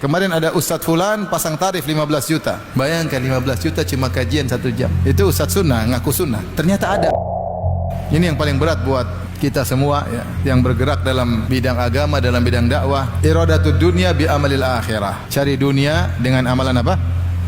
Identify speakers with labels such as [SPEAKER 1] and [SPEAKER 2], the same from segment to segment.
[SPEAKER 1] Kemarin ada Ustadz Fulan pasang tarif 15 juta. Bayangkan 15 juta cuma kajian 1 jam. Itu Ustadz sunnah, ngaku sunnah. Ternyata ada. Ini yang paling berat buat kita semua ya, yang bergerak dalam bidang agama, dalam bidang dakwah. Iradatud dunya bi amalil akhirah. Cari dunia dengan amalan apa?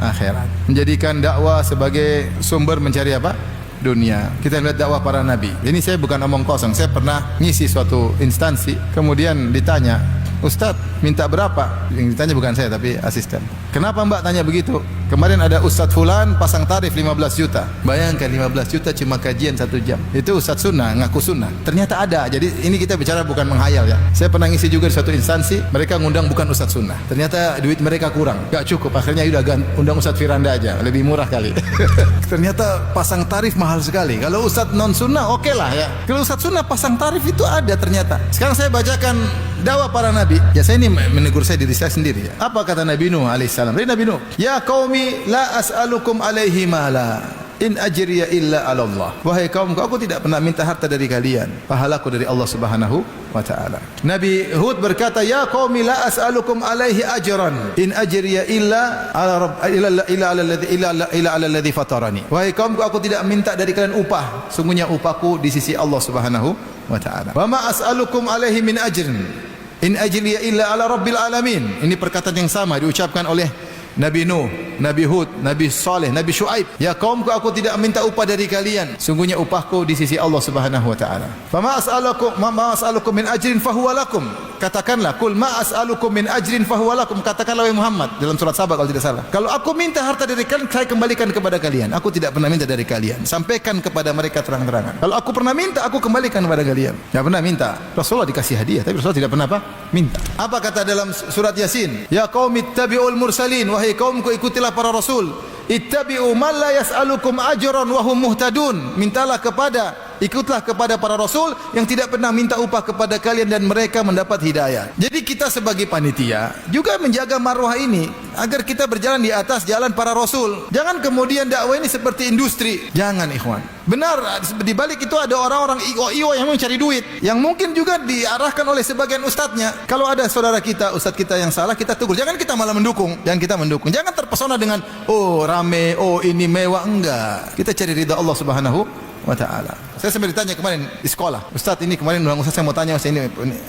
[SPEAKER 1] Akhirat. Menjadikan dakwah sebagai sumber mencari apa? Dunia. Kita lihat dakwah para nabi. Ini saya bukan omong kosong. Saya pernah ngisi suatu instansi, kemudian ditanya, Ustadz minta berapa? Yang ditanya bukan saya tapi asisten. Kenapa mbak tanya begitu? Kemarin ada Ustadz Fulan pasang tarif 15 juta. Bayangkan 15 juta cuma kajian 1 jam. Itu Ustadz sunnah, ngaku sunnah. Ternyata ada. Jadi ini kita bicara bukan menghayal ya. Saya pernah ngisi juga di suatu instansi, mereka ngundang bukan Ustadz sunnah. Ternyata duit mereka kurang, gak cukup. Akhirnya udah undang Ustadz Firanda aja, lebih murah kali. Ternyata pasang tarif mahal sekali. Kalau Ustadz non sunnah oke lah ya. Kalau Ustadz sunnah pasang tarif itu ada ternyata. Sekarang saya bacakan dakwah para nabi. Ya saya ini menegur saya diri saya sendiri ya. Apa kata Nabi Nuh alaihissalam? Dari Nabi Nuh, ya qaumi la as'alukum alaihi mala in ajriya illa 'ala Allah. Wahai kaumku, aku tidak pernah minta harta dari kalian. Pahalaku dari Allah Subhanahu wa taala. Nabi Hud berkata, ya qaumi la as'alukum alaihi ajran in ajriya illa 'ala alladhi fatarani. Wahai kaumku, aku tidak minta dari kalian upah. Sungguhnya upahku di sisi Allah Subhanahu wa taala. Wa ma as'alukum alaihi min ajrin in ajliya illa ala rabbil alamin. Ini perkataan yang sama diucapkan oleh Nabi Nuh, Nabi Hud, Nabi Saleh, Nabi Syuaib. Ya kaumku, aku tidak minta upah dari kalian. Sungguhnya upahku di sisi Allah Subhanahu wa taala. Fama as'alukum min ajrin fahuwa lakum. Katakanlah, kul ma as'alukum min ajrin fahuwa lakum. Katakanlah wahai Muhammad dalam surat Sabah kalau tidak salah. Kalau aku minta harta dari kalian, saya kembalikan kepada kalian. Aku tidak pernah minta dari kalian. Sampaikan kepada mereka terang-terangan. Kalau aku pernah minta, aku kembalikan kepada kalian. Tidak pernah minta. Rasulullah dikasih hadiah, tapi Rasulullah tidak pernah apa? Minta. Apa kata dalam surat Yasin? Ya qaumi ittabi'ul mursalin. Wahai kaumku, ikutilah para rasul. Ittabi'u man la yas'alukum ajran wa hum muhtadun. Ikutlah kepada para rasul yang tidak pernah minta upah kepada kalian dan mereka mendapat hidayah. Jadi kita sebagai panitia juga menjaga marwah ini agar kita berjalan di atas jalan para rasul. Jangan kemudian dakwah ini seperti industri. Jangan ikhwan. Benar, di balik itu ada orang-orang io yang mencari duit, yang mungkin juga diarahkan oleh sebagian ustadznya. Kalau ada saudara kita, ustadz kita yang salah, kita tegur. Jangan kita malah mendukung. Jangan terpesona dengan oh rame, oh ini mewah. Enggak. Kita cari ridha Allah Subhanahu wa ta'ala. Saya sampai ditanya kemarin di sekolah, Ustaz ini kemarin undang Ustaz, saya mau tanya Ustaz ini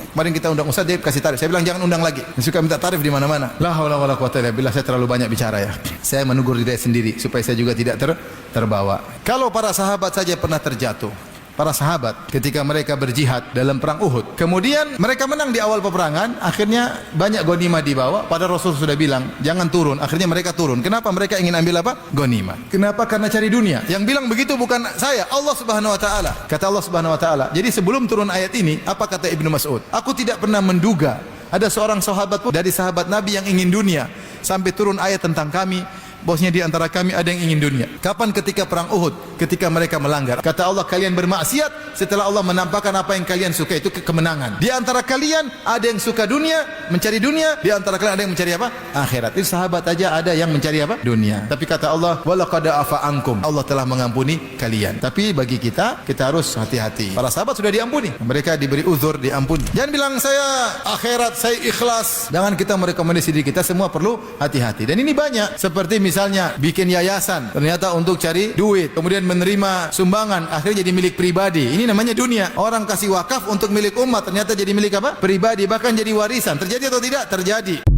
[SPEAKER 1] kemarin kita undang Ustaz, dia kasih tarif. Saya bilang jangan undang lagi. Dia suka minta tarif di mana-mana. La haula wala quwata illa billah. Saya terlalu banyak bicara ya. Saya menegur diri sendiri supaya saya juga tidak terbawa. Kalau para sahabat saja pernah terjatuh. Para sahabat ketika mereka berjihad dalam perang Uhud, kemudian mereka menang di awal peperangan, akhirnya banyak ghanimah dibawa. Pada Rasul sudah bilang jangan turun, akhirnya mereka turun. Kenapa? Mereka ingin ambil apa? Ghanimah. Kenapa? Karena cari dunia. Yang bilang begitu bukan saya, Allah Subhanahu wa taala. Kata Allah Subhanahu wa taala. Jadi sebelum turun ayat ini, apa kata Ibnu Mas'ud? Aku tidak pernah menduga ada seorang sahabat pun dari sahabat Nabi yang ingin dunia sampai turun ayat tentang kami. Bosnya di antara kami ada yang ingin dunia. Kapan? Ketika perang Uhud, ketika mereka melanggar. Kata Allah, kalian bermaksiat setelah Allah menampakkan apa yang kalian suka, itu kemenangan. Di antara kalian ada yang suka dunia, mencari dunia. Di antara kalian ada yang mencari apa? Akhirat. Itu sahabat aja ada yang mencari apa? Dunia. Tapi kata Allah, walaqad afa ankum. Allah telah mengampuni kalian. Tapi bagi kita harus hati-hati. Para sahabat sudah diampuni. Mereka diberi uzur, diampuni. Jangan bilang saya akhirat, saya ikhlas. Jangan kita merekomendasi diri kita, semua perlu hati-hati. Dan ini banyak. Seperti misalnya bikin yayasan ternyata untuk cari duit, kemudian menerima sumbangan, akhirnya jadi milik pribadi. Ini namanya dunia. Orang kasih wakaf untuk milik umat, ternyata jadi milik apa? Pribadi, bahkan jadi warisan. Terjadi atau tidak? Terjadi.